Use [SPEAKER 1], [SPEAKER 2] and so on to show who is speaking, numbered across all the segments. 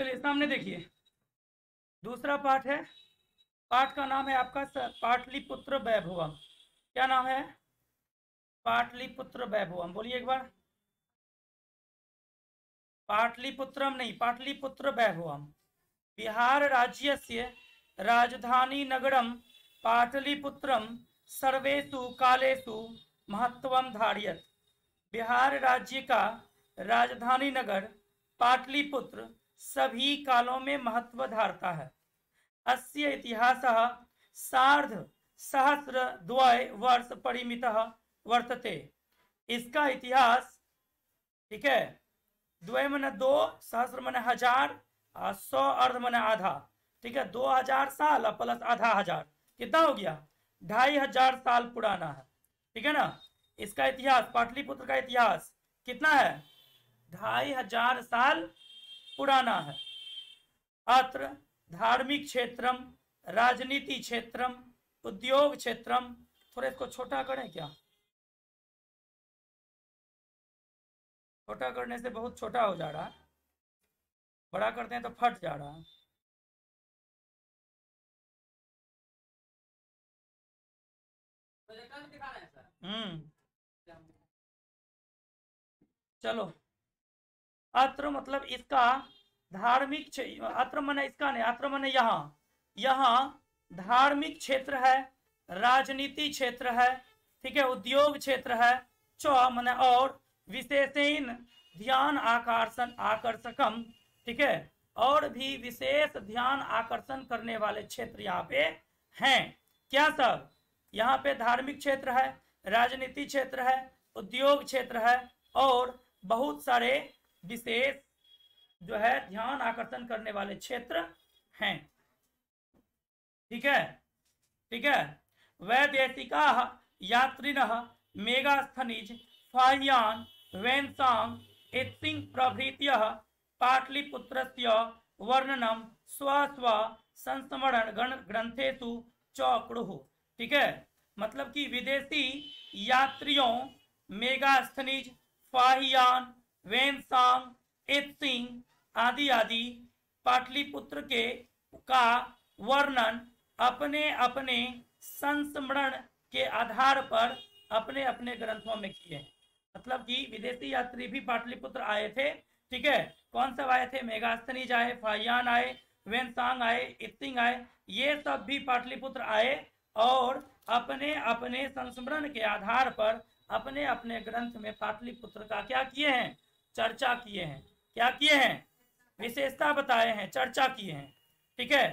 [SPEAKER 1] चलिए सामने देखिए, दूसरा पाठ है। पाठ का नाम है आपका पाटलिपुत्र वैभवम। क्या नाम है? पाटलिपुत्र वैभवम। बोलिए एक बार। पाटलिपुत्रम नहीं, पाटलिपुत्र वैभवम। बिहार राज्यस्य राजधानी नगरम पाटलिपुत्रम सर्वेषु कालेषु महत्वम धारयत्। बिहार राज्य का राजधानी नगर पाटलिपुत्र सभी कालों में महत्व धारता है। अस्य इतिहासः सार्ध सहस्रद्वय वर्ष परिमितः वर्तते। इसका इतिहास, ठीक है, द्वय मन दो, सहस्र मन हजार, 100 अर्ध मन आधा, ठीक है, 2000 साल प्लस आधा हजार, कितना हो गया? 2500 साल पुराना है, ठीक है ना। इसका इतिहास, पाटलिपुत्र का इतिहास कितना है? 2500 साल पुराना है। अत्र धार्मिक क्षेत्रम, राजनीति क्षेत्रम, उद्योग क्षेत्रम, थोड़ा इसको छोटा करें क्या? छोटा करने से बहुत छोटा हो जा रहा है, बड़ा करते हैं तो फट जा रहा है। चलो, अत्र मतलब इसका धार्मिक, अत्र माने इसका नहीं, अत्र माने यहाँ, यहाँ धार्मिक क्षेत्र है, राजनीति क्षेत्र है, ठीक है, उद्योग क्षेत्र है, चौ माने और, विशेषण ध्यान आकर्षण आकर्षकम, ठीक है, और भी विशेष ध्यान आकर्षण करने वाले क्षेत्र यहाँ पे हैं। क्या सब? यहाँ पे धार्मिक क्षेत्र है, राजनीति क्षेत्र है, उद्योग क्षेत्र है, और बहुत सारे विशेष जो है ध्यान आकर्षण करने वाले क्षेत्र हैं। ठीक है, ठीक है। वैदेशिका यात्रिनः मेगास्थनीज फाह्यान वेन्सांग इत्सिंग प्रभृतयः पाटलिपुत्रस्य वर्णनम स्व स्व संस्मरण ग्रंथेषु चौकुरुः। ठीक है, मतलब कि विदेशी यात्रियों मेगास्थनीज, फाहियान, वेन्सांग, इत्सिंग आदि आदि पाटलिपुत्र के का वर्णन अपने अपने संस्मरण के आधार पर अपने अपने ग्रंथों में किए। मतलब कि विदेशी यात्री भी पाटलिपुत्र आए थे, ठीक है। कौन सब आए थे? मेगास्थनीज आए, फाहियान आए, वेन्सांग आए, इत्सिंग आए, ये सब भी पाटलिपुत्र आए और अपने अपने संस्मरण के आधार पर अपने अपने ग्रंथ में पाटलिपुत्र का क्या किए हैं? चर्चा किए हैं। क्या किए हैं? विशेषता बताए हैं, चर्चा किए हैं। ठीक है।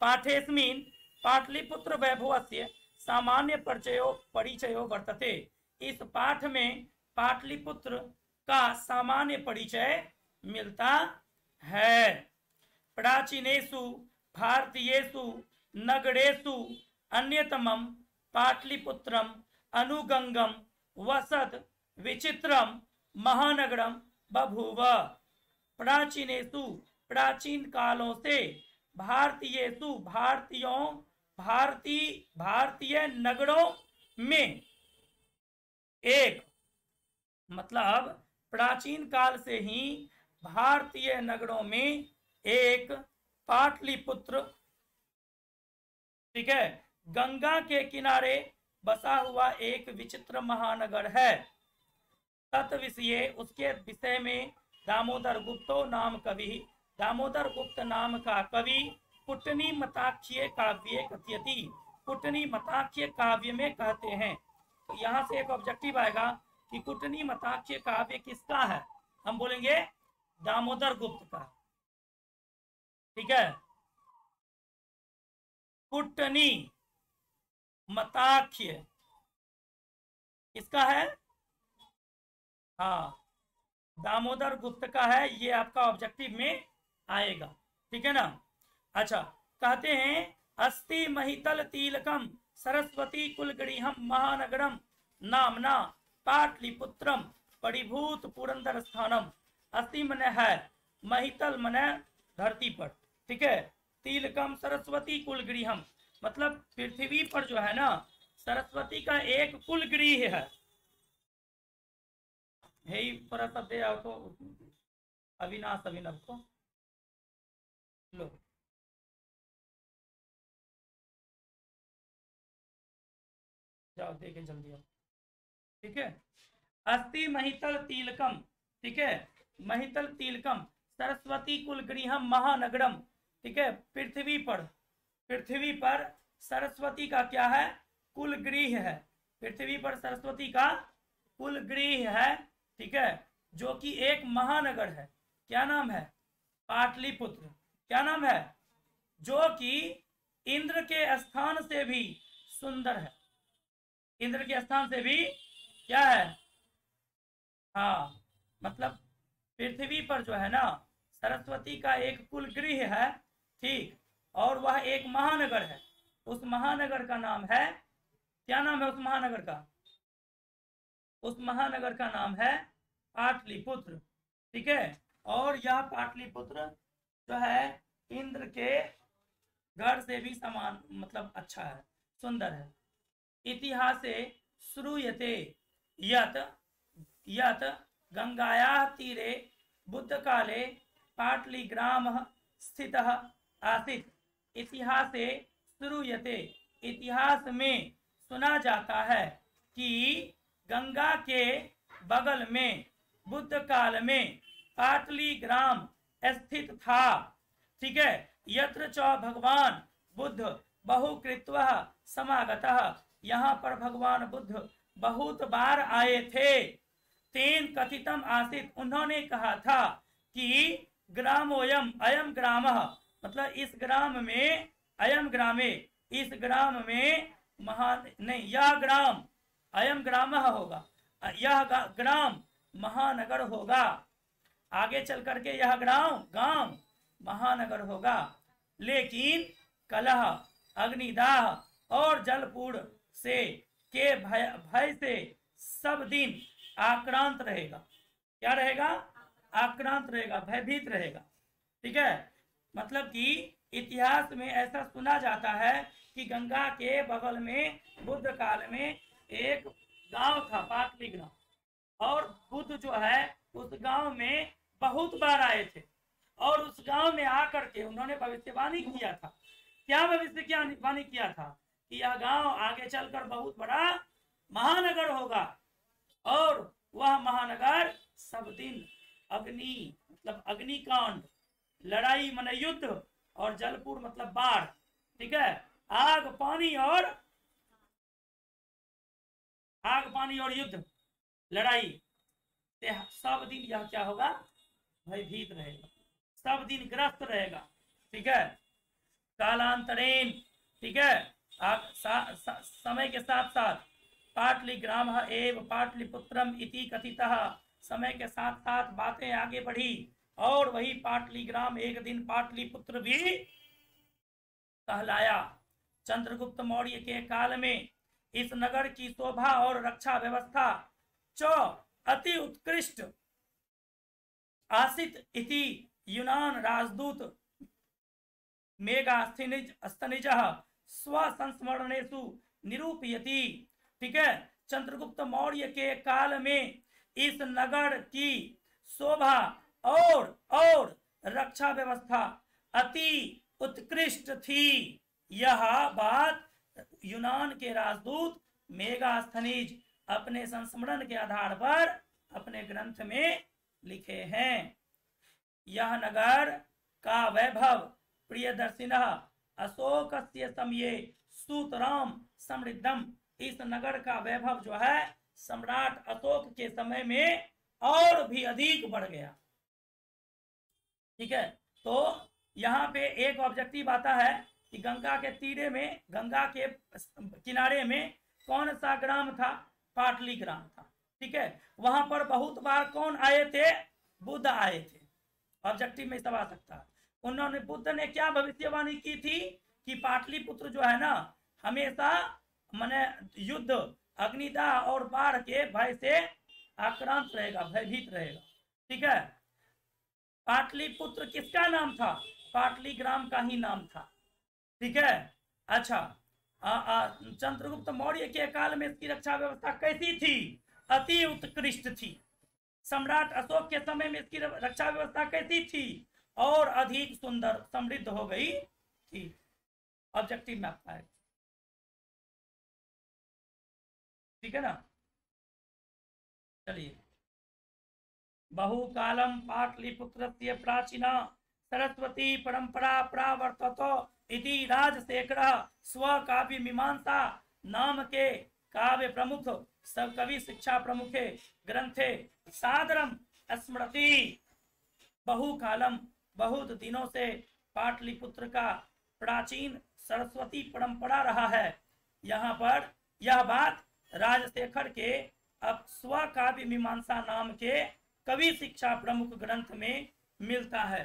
[SPEAKER 1] पाठेस्मिन पाटलिपुत्र वैभवस्य सामान्य परिचयो वर्तते। इस पाठ में पाटलिपुत्र का सामान्य परिचय मिलता है। प्राचीनेषु भारतीयेषु नगरेषु अन्यतमं पाटलिपुत्रम अनुगंगम वसत विचित्रम महानगरम बभूव। प्राचीनेषु प्राचीन कालों से, भारतीयेषु भारतीय नगरों में, एक मतलब प्राचीन काल से ही भारतीय नगरों में एक पाटलिपुत्र, ठीक है, गंगा के किनारे बसा हुआ एक विचित्र महानगर है। तत्विषये, उसके विषय में दामोदर गुप्तो नाम कवि, दामोदर गुप्त नाम का कवि कुटनी मताख्य काव्य कथयति, कुटनी मताख्य काव्य में कहते हैं। तो यहाँ से एक ऑब्जेक्टिव आएगा कि कुटनी मताख्य काव्य किसका है? हम बोलेंगे दामोदर गुप्त का। ठीक है, कुटनी मताख्य किसका है? हाँ, दामोदर गुप्त का है। ये आपका ऑब्जेक्टिव में आएगा, ठीक है ना। अच्छा, कहते हैं अस्ति महितल तिलकम सरस्वती कुलगृहम महानगरम नामना पाटलिपुत्रम परिभूत पुरंदर स्थानम। अस्ति मने है, महितल मने धरती पर, ठीक है, तिलकम सरस्वती कुलगृहम मतलब पृथ्वी पर जो है ना सरस्वती का एक कुलगृह है। हे पर शब्द आओ तो अविनाश अभिनव को लो, जाओ देखें जल्दी आओ। ठीक है, अस्ति महितल तिलकम, ठीक है, महितल तिलकम सरस्वती कुल गृहम महानगरम, ठीक है, पृथ्वी पर सरस्वती का क्या है, कुल गृह है, पृथ्वी पर सरस्वती का कुल गृह है, ठीक है, जो कि एक महानगर है। क्या नाम है, पाटलिपुत्र। क्या नाम है, जो कि इंद्र के स्थान से भी सुंदर है, इंद्र के स्थान से भी क्या है, हाँ, मतलब पृथ्वी पर जो है ना सरस्वती का एक कुल गृह है, ठीक, और वह एक महानगर है। उस महानगर का नाम है, क्या नाम है उस महानगर का, उस महानगर का नाम है पाटलिपुत्र, ठीक है। और यह पाटलिपुत्र जो है इंद्र के घर से भी समान, मतलब अच्छा है, सुंदर है। इतिहासे श्रूयते यत यत गंगायाः तीरे बुद्ध काले पाटलिग्रामः स्थितः आसीत्। इतिहासे श्रूयते, इतिहास में सुना जाता है कि गंगा के बगल में बुद्ध काल में पाटलिग्राम स्थित था, ठीक है। यत्र च भगवान बुद्ध बहुकृत्वः समागतः, यहाँ पर भगवान बुद्ध बहुत बार आए थे। तेन कथितम आसीत, उन्होंने कहा था कि ग्रामोयम अयम ग्रामः, मतलब इस ग्राम में, अयम ग्रामे, इस ग्राम में महान नहीं, यह ग्राम अयम ग्रामः होगा, यह ग्राम महानगर होगा। आगे चल करके यह गांव महानगर होगा। लेकिन कलह, अग्निदाह और जलपूर्ण से के भय से सब दिन आक्रांत रहेगा। क्या रहेगा, आक्रांत रहेगा, भयभीत रहेगा, ठीक है। मतलब कि इतिहास में ऐसा सुना जाता है कि गंगा के बगल में बुद्ध काल में एक गांव था, पाटलिग्राम, और बुद्ध जो है उस गांव में बहुत बार आए थे, और उस गांव में आकर के उन्होंने भविष्यवाणी किया था। क्या भविष्यवाणी किया था, कि यह गांव आगे चलकर बहुत बड़ा महानगर होगा, और वह महानगर सब दिन अग्नि, मतलब अग्निकांड, लड़ाई माने युद्ध, और जलपुर मतलब बाढ़, ठीक है, आग पानी और युद्ध, लड़ाई, सब दिन यह क्या होगा, भयभीत रहेगा, सब दिन ग्रस्त रहेगा, ठीक है। कालांतरेण, ठीक है, समय के साथ साथ पाटलिग्राम एव पाटलिपुत्रम इति कथितः, समय के साथ साथ बातें आगे बढ़ी, और वही पाटलिग्राम एक दिन पाटलिपुत्र भी कहलाया। चंद्रगुप्त मौर्य के काल में इस नगर की शोभा और रक्षा व्यवस्था अति उत्कृष्ट आसित इति यूनान राजदूत मेगास्थनिजः स्वसंस्मरणेषु निरूपयति, ठीक है। चंद्रगुप्त मौर्य के काल में इस नगर की शोभा और रक्षा व्यवस्था अति उत्कृष्ट थी। यह बात यूनान के राजदूत मेगास्थनीज अपने संस्मरण के आधार पर अपने ग्रंथ में लिखे हैं। यह नगर का वैभव प्रियदर्शिनः अशोकस्य समये सूतराम समृद्धम, इस नगर का वैभव जो है सम्राट अशोक के समय में और भी अधिक बढ़ गया, ठीक है। तो यहाँ पे एक ऑब्जेक्टिव आता है कि गंगा के तीरे में, गंगा के किनारे में कौन सा ग्राम था, पाटलिग्राम था, ठीक है। वहां पर बहुत बार कौन आए थे, बुद्ध आए थे। ऑब्जेक्टिव में सब आ सकता है। उन्होंने, बुद्ध ने क्या भविष्यवाणी की थी कि पाटलिपुत्र जो है ना हमेशा माने युद्ध, अग्निदाह और बाढ़ के भय से आक्रांत रहेगा, भयभीत रहेगा, ठीक है। पाटलिपुत्र किसका नाम था, पाटलिग्राम का ही नाम था, ठीक है। अच्छा, चंद्रगुप्त मौर्य के काल में इसकी रक्षा व्यवस्था कैसी थी, अति उत्कृष्ट थी। सम्राट अशोक के समय में इसकी रक्षा व्यवस्था कैसी थी, और अधिक सुंदर समृद्ध हो गई थी। ऑब्जेक्टिव में आपका है, ठीक है ना। चलिए, बहुकालम पाटलिपुत्रस्य प्राचीना सरस्वती परंपरा प्रावर्तत इति राजशेखरः स्वकाव्य मीमांसा नाम के काव्य प्रमुख सब कवि शिक्षा प्रमुखे ग्रंथे सादरम स्मृति। बहुकालम बहुत दिनों से पाटलिपुत्र का प्राचीन सरस्वती परंपरा रहा है। यहाँ पर यह बात राजशेखर के अब स्वकाव्य मीमांसा नाम के कवि शिक्षा प्रमुख ग्रंथ में मिलता है,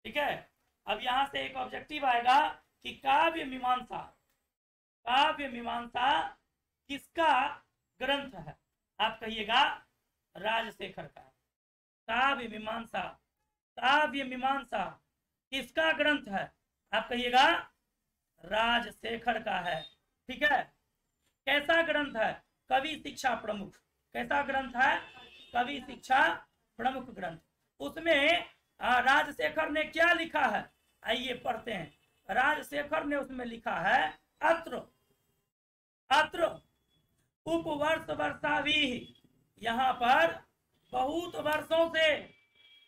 [SPEAKER 1] ठीक है। अब यहां से एक ऑब्जेक्टिव आएगा कि काव्य मीमांसा, काव्य मीमांसा किसका ग्रंथ है? आप कहिएगा राजशेखर का। काव्य मीमांसा, काव्य मीमांसा किसका ग्रंथ है? आप कहिएगा राजशेखर का है, ठीक है। कैसा ग्रंथ है? कवि शिक्षा प्रमुख। कैसा ग्रंथ है? कवि शिक्षा प्रमुख ग्रंथ। उसमें राजशेखर ने क्या लिखा है? आइए पढ़ते हैं। राजशेखर ने उसमें लिखा है अत्र अत्र उपवर्ष वर्षावी, यहाँ पर बहुत वर्षों से,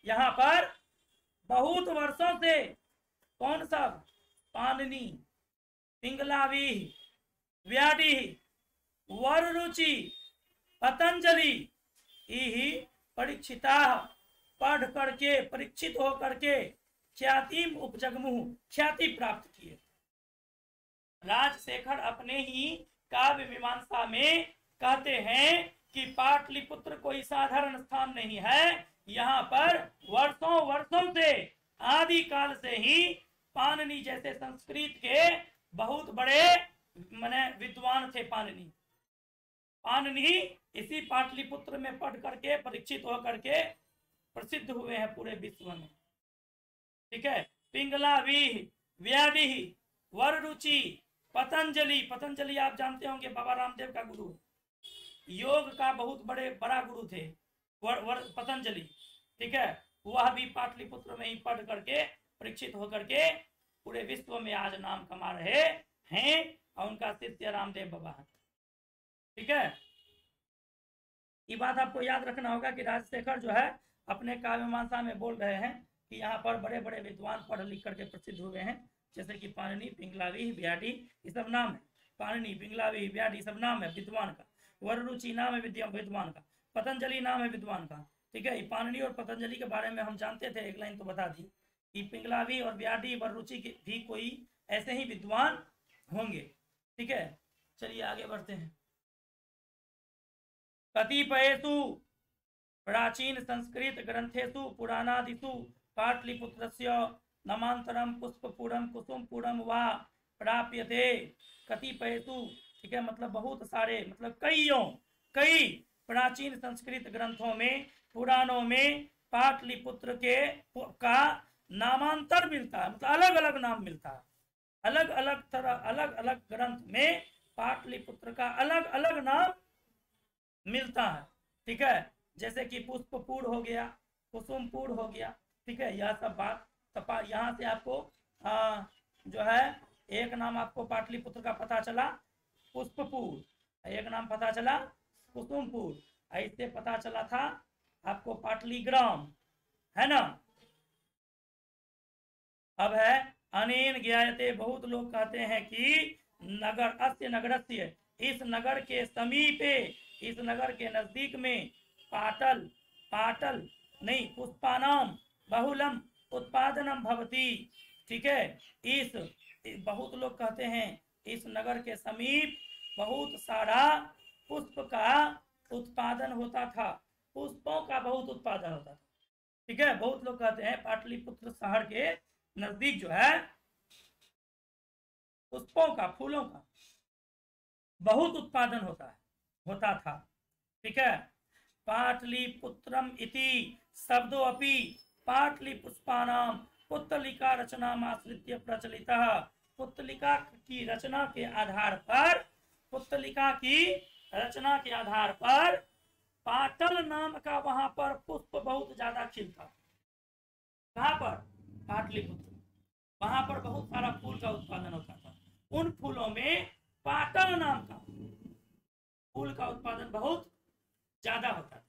[SPEAKER 1] यहाँ पर बहुत वर्षों से कौन सा? पाणिनि, पिंगलावी, व्याधि, वररुचि, पतंजलि ही परीक्षिता, पढ़ करके परीक्षित हो करके ख्यातिम उपजगमुह, ख्याति प्राप्त किए। राजशेखर अपने ही काव्य मीमांसा में कहते हैं कि पाटलिपुत्र कोई साधारण स्थान नहीं है। यहाँ पर वर्षों वर्षों से, आदि काल से ही पाणिनि जैसे संस्कृत के बहुत बड़े माने विद्वान थे। पाणिनि इसी पाटलिपुत्र में पढ़ करके परीक्षित होकर के प्रसिद्ध हुए हैं पूरे विश्व में, ठीक है। पिंगलावी, व्याधि, वररुचि, पतंजलि, पतंजलि आप जानते होंगे बाबा रामदेव का गुरु, योग का बहुत बड़ा गुरु थे पतंजलि, ठीक है। वह भी पाटलिपुत्र में ही पढ़ करके परीक्षित होकर के पूरे विश्व में आज नाम कमा रहे हैं और उनका शिष्य रामदेव बाबा है, ठीक है। ये बात आपको याद रखना होगा कि राजशेखर जो है अपने काव्य मीमांसा में बोल रहे हैं कि यहाँ पर बड़े बड़े विद्वान पढ़ लिख करके प्रसिद्ध हुए हैं, जैसे कि पाणिनि, पिंगलावी, व्याधि, ये सब नाम है। पाणिनि, पिंगलावी, व्याधि सब नाम है विद्वान का। वररुचि नाम है विद्वान का। पतंजलि नाम है विद्वान का, ठीक है। पाणिनि और पतंजलि के बारे में हम जानते थे, एक लाइन तो बता दी कि पिंगलावी और व्याधि, वररुचि के भी कोई ऐसे ही विद्वान होंगे, ठीक है। चलिए आगे बढ़ते हैं। कतिपयेषु प्राचीन संस्कृत ग्रंथेषु पुराणादिषु पाटलिपुत्रस्य नामांतरम पुष्पपुरम कुसुमपुरम वा प्राप्यते। कतिपयेषु, ठीक है, मतलब बहुत सारे, मतलब कई प्राचीन संस्कृत ग्रंथों में, पुराणों में पाटलिपुत्र के का नामांतर मिलता है, मतलब अलग अलग नाम मिलता है। अलग अलग तरह, अलग अलग ग्रंथ में पाटलिपुत्र का अलग अलग नाम मिलता है, ठीक है। जैसे कि पुष्पपुर हो गया, कुसुमपुर हो गया, ठीक है। यह सब बात यहाँ से आपको जो है एक नाम आपको पाटलिपुत्र का पता चला पुष्पपुर, एक नाम पता चला कुसुमपुर, ऐसे पता चला था आपको पाटलिग्राम, है ना। अब है अनेन ज्ञायते, बहुत लोग कहते हैं कि नगर अस्य नगरस्य, इस नगर के समीपे, इस नगर के नजदीक में पाटल नहीं पुष्पानाम बहुलम उत्पादनम भवती, ठीक है। इस बहुत लोग कहते हैं इस नगर के समीप बहुत सारा पुष्प का उत्पादन होता था, पुष्पों का बहुत उत्पादन होता था, ठीक है। बहुत लोग कहते हैं पाटलिपुत्र शहर के नजदीक जो है पुष्पों का, फूलों का बहुत उत्पादन होता था, ठीक है। पाटलिपुत्रम इति शब्दो अपि पाटलिपुष्पानाम पुत्तलिका रचनामाश्रित्य प्रचलितः। पुत्तलिका की रचना के आधार पर, पुत्तलिका की रचना के आधार पर पाटल नाम का वहां पर पुष्प बहुत ज्यादा खिलता। कहां पर? पाटलिपुत्र, वहां पर बहुत सारा फूल का उत्पादन होता था। उन फूलों में पाटल नाम का फूल का उत्पादन बहुत ज्यादा होता था।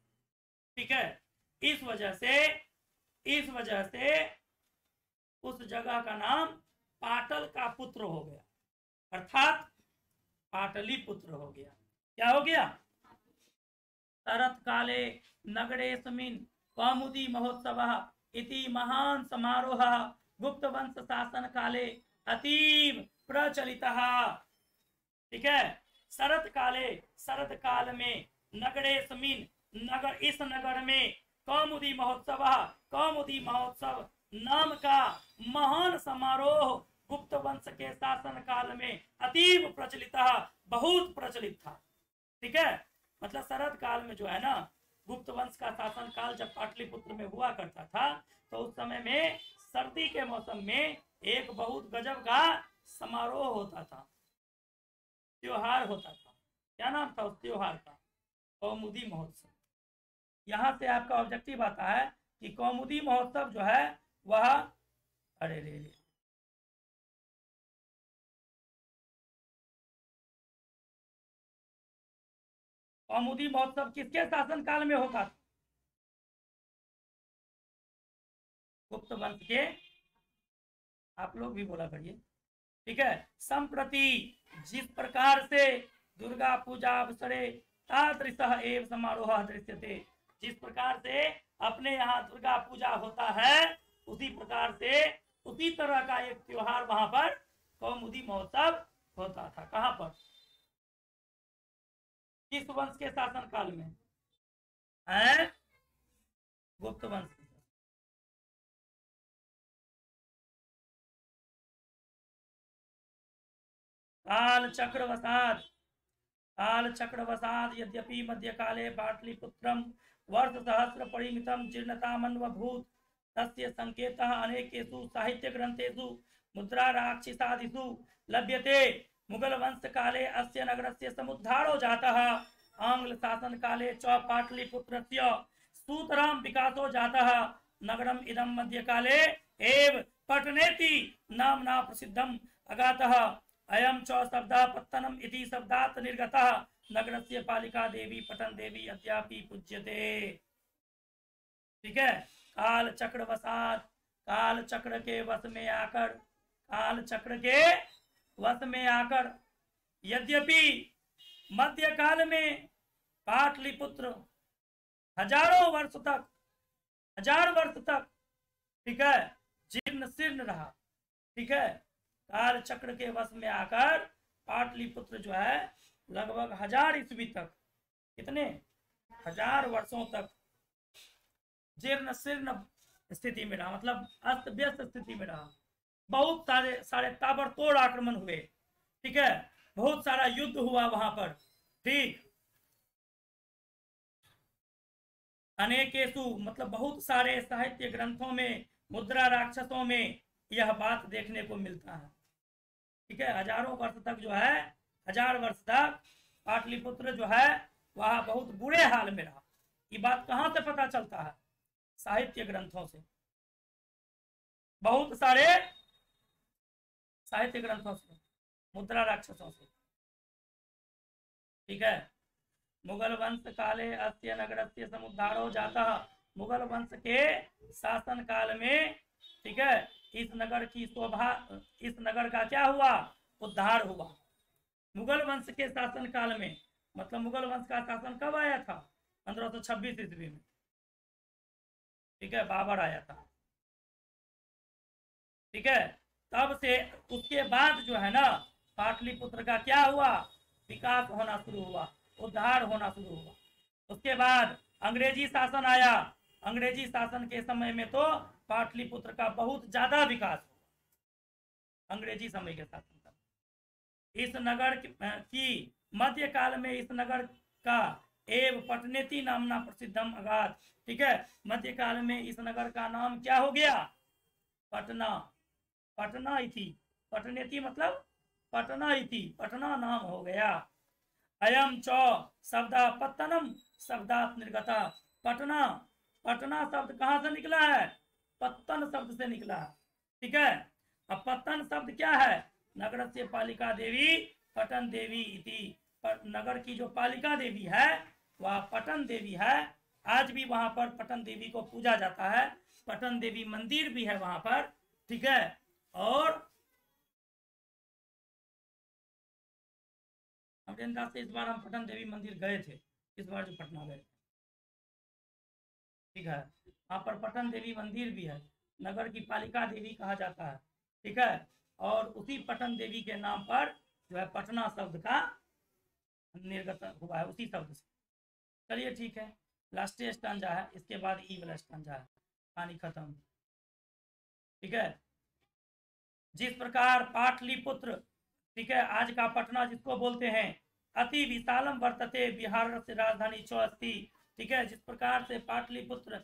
[SPEAKER 1] ठीक है, इस वजह से उस जगह का नाम पाटल का पुत्र हो गया, अर्थात पाटलिपुत्र हो गया। क्या हो गया? शरत काले नगरेस्मिन् कौमुदी महोत्सव इति महान समारोह गुप्त वंश शासन काले अतीव प्रचलितः। ठीक है, शरत काल में नगरेस्मिन्, इस नगर में कौमुदी महोत्सव नाम का महान समारोह गुप्त वंश के शासन काल में अतीव प्रचलित, बहुत प्रचलित था। ठीक है, मतलब शरद काल में जो है ना, गुप्त वंश का शासन काल जब पाटलिपुत्र में हुआ करता था, तो उस समय में सर्दी के मौसम में एक बहुत गजब का समारोह होता था, त्योहार होता था। क्या नाम था उस त्योहार का? कौमुदी महोत्सव। यहां से आपका ऑब्जेक्टिव आता है कि कौमुदी महोत्सव जो है वह, अरे रे कौमुदी महोत्सव किसके शासन काल में होगा? गुप्त वंश के। आप लोग भी बोला करिए। ठीक है, संप्रति जिस प्रकार से दुर्गा पूजा अवसरे तादृशः एव समारोह दृश्यते, जिस प्रकार से अपने यहाँ दुर्गा पूजा होता है, उसी प्रकार से उसी तरह का एक त्योहार वहां पर कौमुदी महोत्सव होता था। कहां पर? किस वंश के शासन काल में है? गुप्त वंश। काल चक्रवसाद यद्यपि मध्यकाले पाटलिपुत्रम वर्ष सहस्र परिमितम जीर्णतामन्वभूत, तस्य संकेतः अनेकेषु साहित्य ग्रंथेषु मुद्रा राक्षसादिषु लभ्यते। मुगल वंश काले अस्य नगरस्य समुद्धारो जातः, आंग्ल शासन काले च पाटलिपुत्रस्य सुतरां विकासो जातः। नगरम इदं मध्यकाले एव पटनेति नाम्ना प्रसिद्धम अगातः। अयं च शब्दः पत्तनम इति शब्दात् निर्गतः। नगरस्य पालिका देवी पटन देवी अद्यापि पूज्यते। ठीक है, काल चक्र के वश में आकर यद्यपि मध्यकाल में पाटलिपुत्र हजार वर्ष तक ठीक है जीर्ण शीर्ण रहा। ठीक है, काल चक्र के वश में आकर पाटलिपुत्र जो है लगभग 1000 ईस्वी तक, कितने 1000 वर्षों तक जीर्ण शीर्ण स्थिति में रहा, मतलब अस्त व्यस्त स्थिति में रहा। बहुत सारे ताबड़तोड़ आक्रमण हुए। ठीक है, बहुत सारा युद्ध हुआ वहां पर। ठीक, अनेकेषु मतलब बहुत सारे साहित्य ग्रंथों में, मुद्रा राक्षसों में यह बात देखने को मिलता है। ठीक है, हजारों वर्ष तक जो है, 1000 वर्ष तक पाटलिपुत्र जो है वह बहुत बुरे हाल में रहा। ये बात कहां से पता चलता है? साहित्य ग्रंथों से, बहुत सारे साहित्य ग्रंथों से, मुद्रा राक्षसों से। ठीक है, मुगल वंश काले अस्य नगरस्य समुद्धारो जाता। मुगल वंश के शासन काल में, ठीक है, इस नगर का क्या हुआ? उद्धार हुआ। मुगल वंश के शासन काल में, मतलब मुगल वंश का शासन कब आया था? 1526 ईस्वी में। ठीक है, बाबर आया था। ठीक है, तब से उसके बाद जो है ना, पाटलिपुत्र का क्या हुआ? विकास होना शुरू हुआ, उद्धार होना शुरू हुआ। उसके बाद अंग्रेजी शासन आया। अंग्रेजी शासन के समय में तो पाटलिपुत्र का बहुत ज्यादा विकास हुआ, अंग्रेजी समय के शासन का। इस नगर की मध्यकाल में इस नगर का एव पटनेती नामना प्रसिद्धम अगात। ठीक है, मध्यकाल में इस नगर का नाम क्या हो गया? पटना। पटना इति, पटनेती मतलब पटना इति, पटना नाम हो गया। अयम च शब्दा पत्तनम शब्दात निर्गता। पटना, पटना शब्द कहां से निकला है? पत्तन शब्द से निकला है। ठीक है। अब पत्तन शब्द क्या है? नगर से पालिका देवी पटन देवी इति। पर नगर की जो पालिका देवी है वह पटन देवी है। आज भी वहां पर पटन देवी को पूजा जाता है, पटन देवी मंदिर भी है वहां पर। ठीक है। और अमरेंद्र से इस बार हम पटन देवी मंदिर गए थे, इस बार जो पटना गए। ठीक है। वहां पर पटन देवी मंदिर भी है, नगर की पालिका देवी कहा जाता है। ठीक है। और उसी पटन देवी के नाम पर जो है पटना शब्द का निर्गत हुआ है, उसी शब्द से। चलिए ठीक है, लास्टेस्ट स्टांजा है, इसके बाद ई वाला स्टांजा है, कहानी खत्म। ठीक है। जिस प्रकार पाटलिपुत्र, ठीक है, आज का पटना जिसको बोलते हैं, अति विशालम वर्तते बिहार से राजधानी च अस्ति। ठीक है। जिस प्रकार से पाटलिपुत्र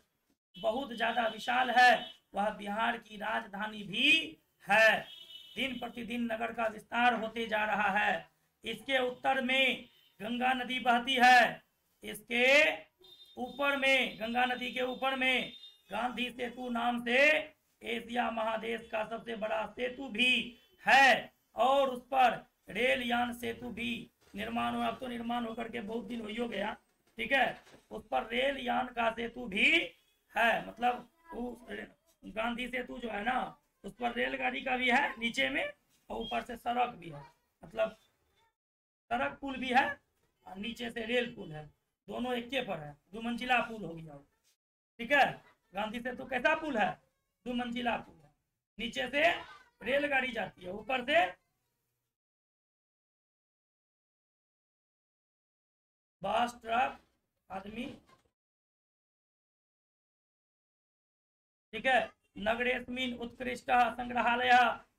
[SPEAKER 1] बहुत ज्यादा विशाल है, वह बिहार की राजधानी भी है। दिन प्रतिदिन नगर का विस्तार होते जा रहा है। इसके उत्तर में गंगा नदी बहती है, इसके ऊपर में, गंगा नदी के ऊपर में गांधी सेतु नाम से एशिया महादेश का सबसे बड़ा सेतु भी है, और उस पर रेल यान सेतु भी निर्माण हुआ। अब तो निर्माण होकर के बहुत दिन हो गया। ठीक है। उस पर रेल यान का सेतु भी है, मतलब गांधी सेतु जो है ना, उस पर रेलगाड़ी का भी है नीचे में, और ऊपर से सड़क भी है, मतलब सड़क पुल भी है और नीचे से रेल पुल है, दोनों एक के पर है, 2 मंजिला पुल हो गया। ठीक है। गांधी सेतु कैसा पुल है? 2 मंजिला पुल है, नीचे से रेलगाड़ी जाती है, ऊपर से बस ट्रक आदमी। ठीक है। नगरेस्मिन उत्कृष्ट संग्रहालय,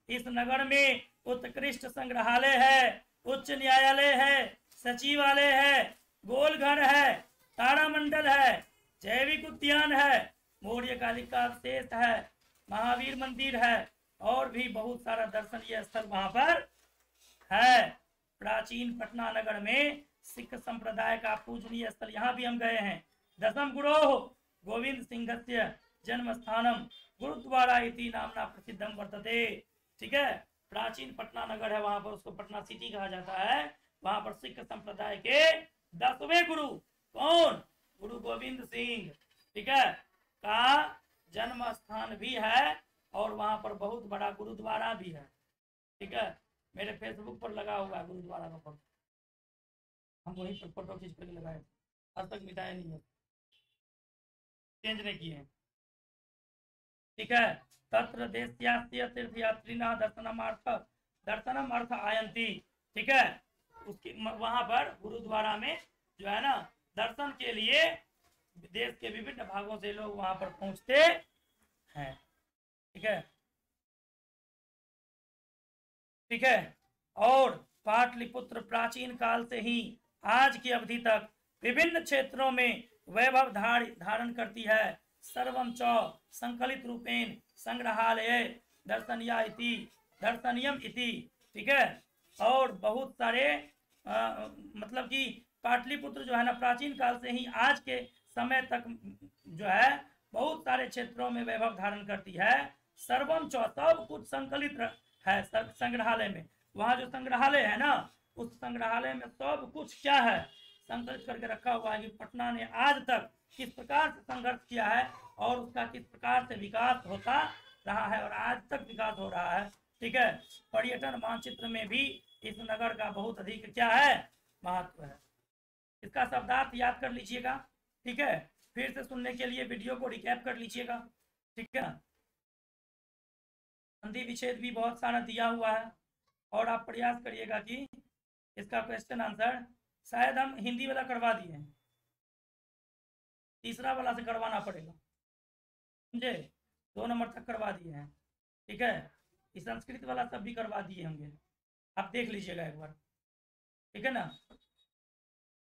[SPEAKER 1] इस नगर में उत्कृष्ट संग्रहालय है, उच्च न्यायालय है, सचिवालय है, गोलघर है, तारामंडल है, जैविक उद्यान है, मौर्य कालिक का अवशेष है, महावीर मंदिर है, और भी बहुत सारा दर्शनीय स्थल वहां पर है। प्राचीन पटना नगर में सिख संप्रदाय का पूजनीय स्थल, यहाँ भी हम गए हैं। दशम गुरो गोविंद सिंहस्य जन्म स्थानम गुरुद्वारा इति नामना प्रसिद्धम वर्तते। ठीक है। प्राचीन पटना नगर है, वहां पर उसको पटना सिटी कहा जाता है। वहां पर सिख संप्रदाय के 10वें गुरु कौन? गुरु गोविंद सिंह, ठीक है, का जन्म स्थान भी है, और वहां पर बहुत बड़ा गुरुद्वारा भी है। ठीक है। मेरे फेसबुक पर लगा हुआ है गुरुद्वारा का फोटो, हम वही पर फोटो खींच कर लगाए, आज तक मिटाया नहीं है, चेंज नहीं किए हैं। ठीक है। तत्र देश्यास्य तीर्थयात्रिणा दर्शनम अर्थ आयंती। ठीक है। उसकी वहां पर गुरुद्वारा में जो है ना, दर्शन के लिए देश के विभिन्न भागों से लोग वहां पर पहुंचते हैं। ठीक है। ठीक है। और पाटलिपुत्र प्राचीन काल से ही आज की अवधि तक विभिन्न क्षेत्रों में वैभव धारण करती है। सर्वम च संकलित रूपेण संग्रहालय दर्शनीयम इति। ठीक है। और बहुत सारे मतलब कि पाटलिपुत्र जो है ना, प्राचीन काल से ही आज के समय तक जो है बहुत सारे क्षेत्रों में वैभव धारण करती है। सर्वम च, सब कुछ संकलित है संग्रहालय में। वहां जो संग्रहालय है ना, उस संग्रहालय में सब कुछ क्या है, संकलित करके रखा हुआ है कि पटना ने आज तक किस प्रकार से संघर्ष किया है, और उसका किस प्रकार से विकास होता रहा है, और आज तक विकास हो रहा है। ठीक है। पर्यटन मानचित्र में भी इस नगर का बहुत अधिक क्या है, महत्व है। इसका शब्दार्थ याद कर लीजिएगा। ठीक है। फिर से सुनने के लिए वीडियो को रिकैप कर लीजिएगा। ठीक है। संधि विच्छेद भी बहुत सारा दिया हुआ है, और आप प्रयास करिएगा कि इसका क्वेश्चन आंसर, शायद हम हिंदी वाला करवा दिए हैं, तीसरा वाला से करवाना पड़ेगा, समझे? 2 नंबर तक करवा दिए हैं। ठीक है। इस संस्कृत वाला सब भी करवा दिए होंगे, आप देख लीजिएगा एक बार। ठीक है ना?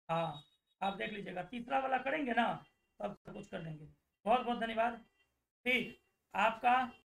[SPEAKER 1] हाँ, आप देख लीजिएगा, तीसरा वाला करेंगे ना, तब कुछ कर लेंगे। बहुत बहुत धन्यवाद। ठीक, आपका